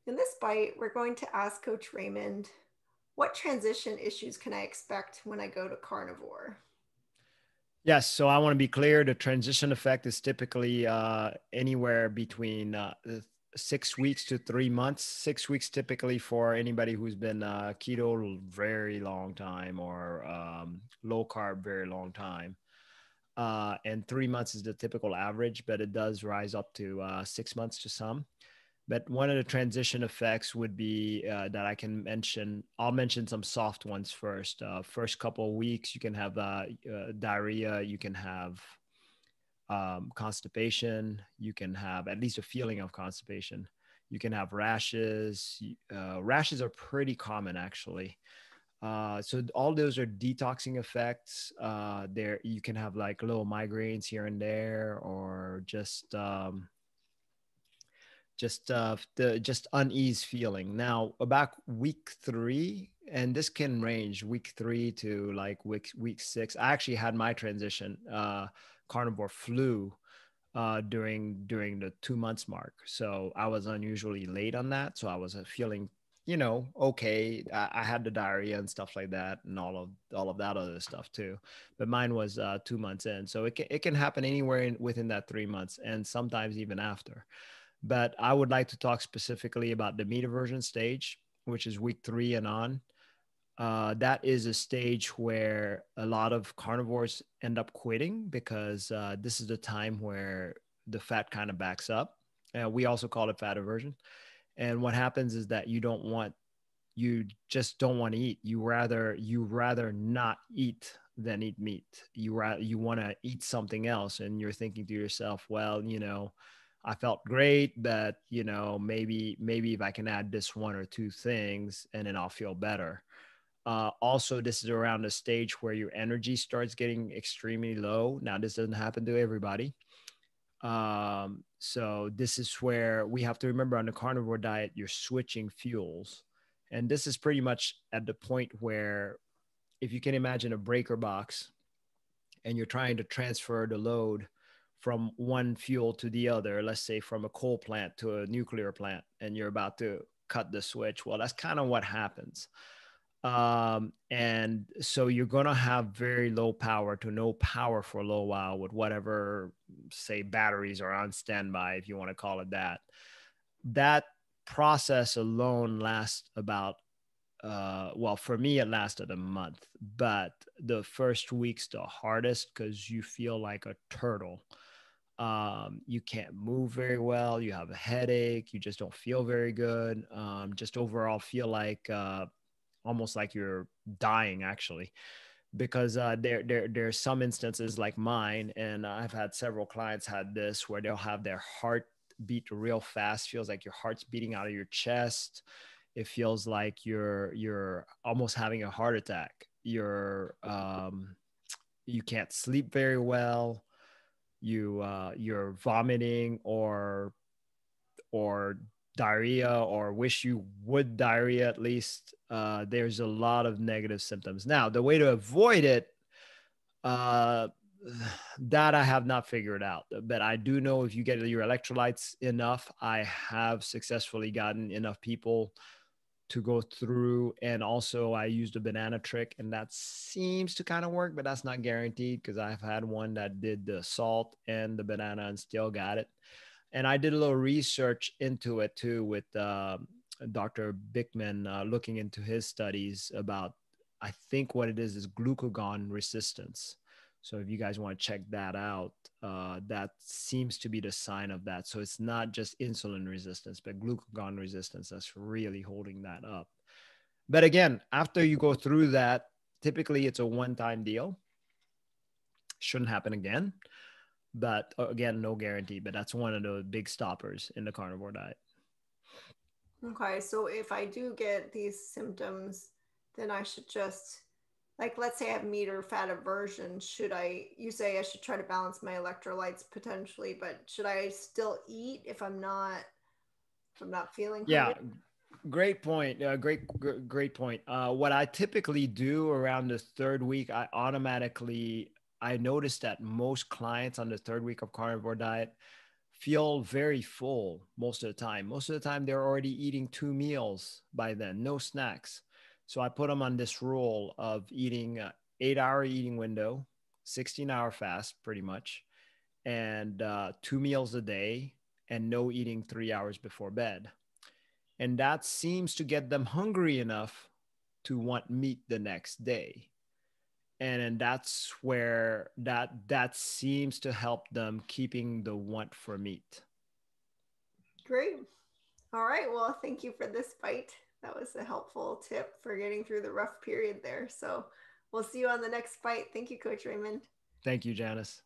In this bite, we're going to ask Coach Raymond, what transition issues can I expect when I go to carnivore? Yes, so I want to be clear. The transition effect is typically anywhere between 6 weeks to 3 months. 6 weeks typically for anybody who's been keto very long time or low carb very long time. And 3 months is the typical average, but it does rise up to 6 months to some. But one of the transition effects would be that I can mention. I'll mention some soft ones first. First couple of weeks, you can have diarrhea. You can have constipation. You can have at least a feeling of constipation. You can have rashes. Rashes are pretty common, actually. So all those are detoxing effects. There, you can have like little migraines here and there, or just unease feeling. Now about week 3, and this can range week 3 to like week 6. I actually had my transition carnivore flu during the 2 months mark, so I was unusually late on that. So I was feeling okay. I had the diarrhea and stuff like that, and all of that other stuff too. But mine was 2 months in, so it can happen anywhere within that 3 months, and sometimes even after. But I would like to talk specifically about the meat aversion stage, which is week 3 and on. That is a stage where a lot of carnivores end up quitting because this is the time where the fat kind of backs up. We also call it fat aversion. And what happens is that you just don't want to eat. You rather not eat than eat meat. You want to eat something else, and you're thinking to yourself, well, I felt great, but maybe if I can add this one or two things, and then I'll feel better. Also, this is around the stage where your energy starts getting extremely low. Now, this doesn't happen to everybody. So this is where we have to remember, on the carnivore diet, you're switching fuels. And this is pretty much at the point where, if you can imagine a breaker box and you're trying to transfer the load from one fuel to the other, let's say from a coal plant to a nuclear plant, and you're about to cut the switch. Well, that's kind of what happens. And so you're going to have very low power to no power for a little while with whatever, say, batteries are on standby, if you want to call it that. That process alone lasts about well, for me, it lasted a month, but the first week's the hardest because you feel like a turtle. You can't move very well. You have a headache. You just don't feel very good. Just overall feel like almost like you're dying, actually, because there's some instances like mine, and I've had several clients had this, where they'll have their heart beat real fast. Feels like your heart's beating out of your chest. It feels like you're almost having a heart attack. You can't sleep very well. You're vomiting or diarrhea, or wish you would diarrhea at least. There's a lot of negative symptoms. Now, the way to avoid it, uh, that I have not figured out, but I do know if you get your electrolytes enough, I have successfully gotten enough people to go through. And also I used a banana trick, and that seems to kind of work, but that's not guaranteed, because I've had one that did the salt and the banana and still got it. And I did a little research into it too with Dr. Bickman, looking into his studies about, I think what it is glucagon resistance. So if you guys want to check that out, that seems to be the sign of that. So it's not just insulin resistance, but glucagon resistance that's really holding that up. But again, after you go through that, typically it's a one-time deal. Shouldn't happen again. But again, no guarantee. But that's one of the big stoppers in the carnivore diet. Okay, so if I do get these symptoms, then I should just, like, let's say I have meat or fat aversion. You say I should try to balance my electrolytes potentially, but should I still eat if I'm not feeling Yeah, hungry? great point. Great point. What I typically do around the third week, I noticed that most clients on the third week of carnivore diet feel very full most of the time. Most of the time, they're already eating 2 meals by then, no snacks. So I put them on this rule of eating 8 hour eating window, 16-hour fast, pretty much, and 2 meals a day, and no eating 3 hours before bed. And that seems to get them hungry enough to want meat the next day. And that's where that seems to help them keeping the want for meat. Great. All right. Well, thank you for this bite. That was a helpful tip for getting through the rough period there. So we'll see you on the next bite. Thank you, Coach Raymond. Thank you, Janice.